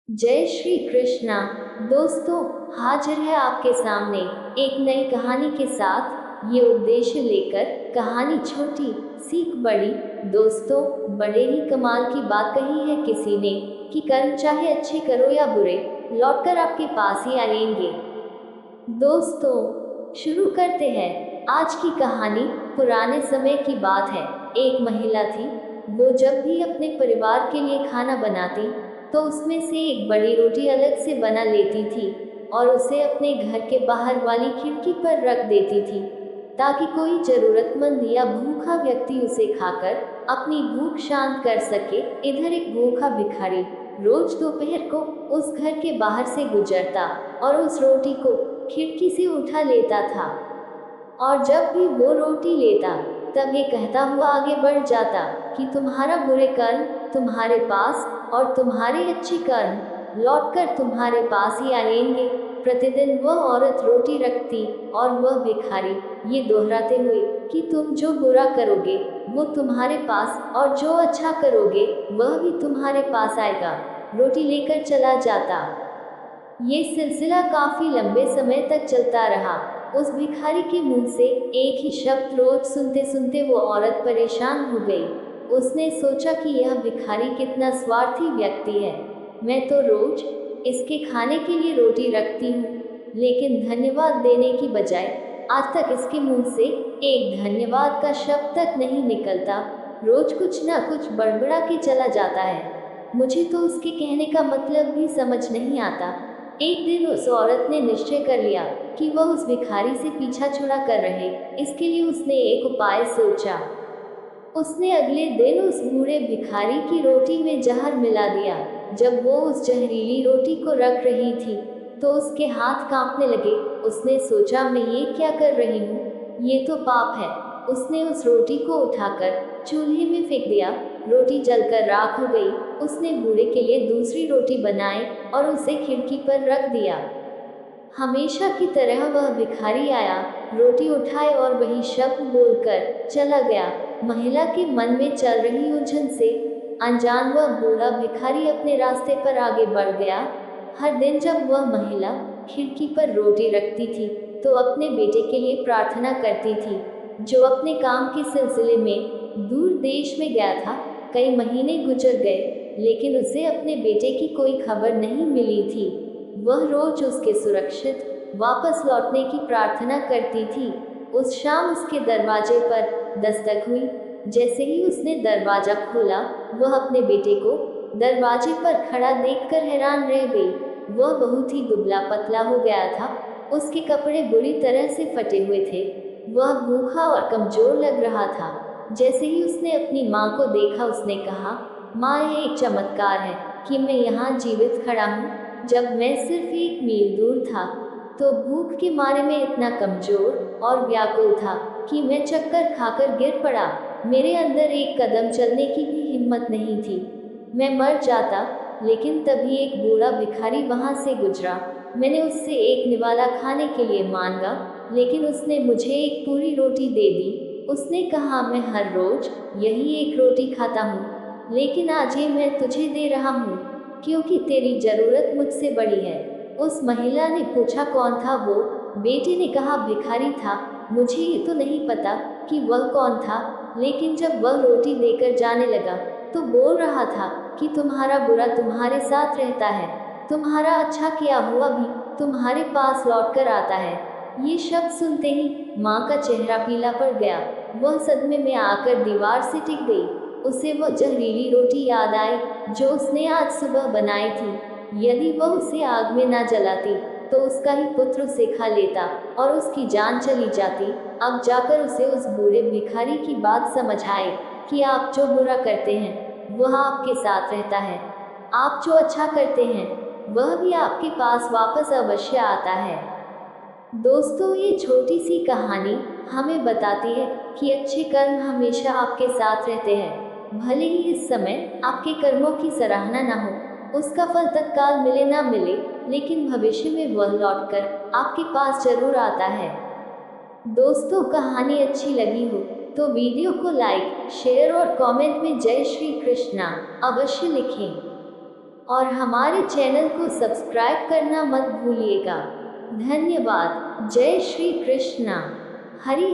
जय श्री कृष्णा। दोस्तों, हाजिर है आपके सामने एक नई कहानी के साथ। ये उद्देश्य लेकर कहानी छोटी, सीख बड़ी। दोस्तों, बड़े ही कमाल की बात कही है किसी ने कि कर्म चाहे अच्छे करो या बुरे, लौटकर आपके पास ही आएंगे। दोस्तों, शुरू करते हैं आज की कहानी। पुराने समय की बात है। एक महिला थी। वो जब भी अपने परिवार के लिए खाना बनाती तो उसमें से एक बड़ी रोटी अलग से बना लेती थी और उसे अपने घर के बाहर वाली खिड़की पर रख देती थी ताकि कोई जरूरतमंद या भूखा व्यक्ति उसे खाकर अपनी भूख शांत कर सके। इधर एक भूखा भिखारी रोज दोपहर को उस घर के बाहर से गुजरता और उस रोटी को खिड़की से उठा लेता था। और जब भी वो रोटी लेता तब ये कहता हुआ आगे बढ़ जाता कि तुम्हारा बुरे कर्म तुम्हारे पास और तुम्हारे अच्छे कर्म लौटकर तुम्हारे पास ही आएंगे। प्रतिदिन वह औरत रोटी रखती और वह भिखारी ये दोहराते हुए कि तुम जो बुरा करोगे वो तुम्हारे पास और जो अच्छा करोगे वह भी तुम्हारे पास आएगा, रोटी लेकर चला जाता। ये सिलसिला काफी लंबे समय तक चलता रहा। उस भिखारी के मुंह से एक ही शब्द रोज सुनते सुनते वो औरत परेशान हो गई। उसने सोचा कि यह भिखारी कितना स्वार्थी व्यक्ति है। मैं तो रोज इसके खाने के लिए रोटी रखती हूँ, लेकिन धन्यवाद देने की बजाय आज तक इसके मुंह से एक धन्यवाद का शब्द तक नहीं निकलता। रोज कुछ ना कुछ बड़बड़ा के चला जाता है। मुझे तो उसके कहने का मतलब भी समझ नहीं आता। एक दिन उस औरत ने निश्चय कर लिया कि वह उस भिखारी से पीछा छुड़ा कर रहे। इसके लिए उसने एक उपाय सोचा। उसने अगले दिन उस बूढ़े भिखारी की रोटी में जहर मिला दिया। जब वो उस जहरीली रोटी को रख रही थी तो उसके हाथ कांपने लगे। उसने सोचा, मैं ये क्या कर रही हूँ, ये तो पाप है। उसने उस रोटी को उठाकर चूल्हे में फेंक दिया। रोटी जलकर राख हो गई। उसने बूढ़े के लिए दूसरी रोटी बनाई और उसे खिड़की पर रख दिया। हमेशा की तरह वह भिखारी आया, रोटी उठाए और वही शब्द बोलकर चला गया। महिला के मन में चल रही उलझन से अनजान वह बूढ़ा भिखारी अपने रास्ते पर आगे बढ़ गया। हर दिन जब वह महिला खिड़की पर रोटी रखती थी तो अपने बेटे के लिए प्रार्थना करती थी, जो अपने काम के सिलसिले में दूर देश में गया था। कई महीने गुजर गए, लेकिन उसे अपने बेटे की कोई खबर नहीं मिली थी। वह रोज उसके सुरक्षित वापस लौटने की प्रार्थना करती थी। उस शाम उसके दरवाजे पर दस्तक हुई। जैसे ही उसने दरवाजा खोला, वह अपने बेटे को दरवाजे पर खड़ा देखकर हैरान रह गई। वह बहुत ही दुबला पतला हो गया था। उसके कपड़े बुरी तरह से फटे हुए थे। वह भूखा और कमजोर लग रहा था। जैसे ही उसने अपनी माँ को देखा, उसने कहा, माँ, यह एक चमत्कार है कि मैं यहाँ जीवित खड़ा हूँ। जब मैं सिर्फ एक मील दूर था तो भूख के मारे में इतना कमजोर और व्याकुल था कि मैं चक्कर खाकर गिर पड़ा। मेरे अंदर एक कदम चलने की भी हिम्मत नहीं थी। मैं मर जाता। लेकिन तभी एक बूढ़ा भिखारी वहां से गुजरा। मैंने उससे एक निवाला खाने के लिए मांगा, लेकिन उसने मुझे एक पूरी रोटी दे दी। उसने कहा, मैं हर रोज यही एक रोटी खाता हूँ, लेकिन आज ये मैं तुझे दे रहा हूँ क्योंकि तेरी जरूरत मुझसे बड़ी है। उस महिला ने पूछा, कौन था वो? बेटे ने कहा, भिखारी था। मुझे ये तो नहीं पता कि वह कौन था, लेकिन जब वह रोटी देकर जाने लगा तो बोल रहा था कि तुम्हारा बुरा तुम्हारे साथ रहता है, तुम्हारा अच्छा किया हुआ भी तुम्हारे पास लौट कर आता है। ये शब्द सुनते ही माँ का चेहरा पीला पड़ गया। वह सदमे में आकर दीवार से टिक गई। उसे वह जहरीली रोटी याद आई जो उसने आज सुबह बनाई थी। यदि वह उसे आग में ना जलाती तो उसका ही पुत्र उसे खा लेता और उसकी जान चली जाती। अब जाकर उसे उस बूढ़े भिखारी की बात समझ आई कि आप जो बुरा करते हैं वह आपके साथ रहता है, आप जो अच्छा करते हैं वह भी आपके पास वापस अवश्य आता है। दोस्तों, ये छोटी सी कहानी हमें बताती है कि अच्छे कर्म हमेशा आपके साथ रहते हैं। भले ही इस समय आपके कर्मों की सराहना ना हो, उसका फल तत्काल मिले ना मिले, लेकिन भविष्य में वह लौटकर आपके पास जरूर आता है। दोस्तों, कहानी अच्छी लगी हो तो वीडियो को लाइक, शेयर और कमेंट में जय श्री कृष्णा अवश्य लिखें। और हमारे चैनल को सब्सक्राइब करना मत भूलिएगा। धन्यवाद। जय श्री कृष्णा। हरि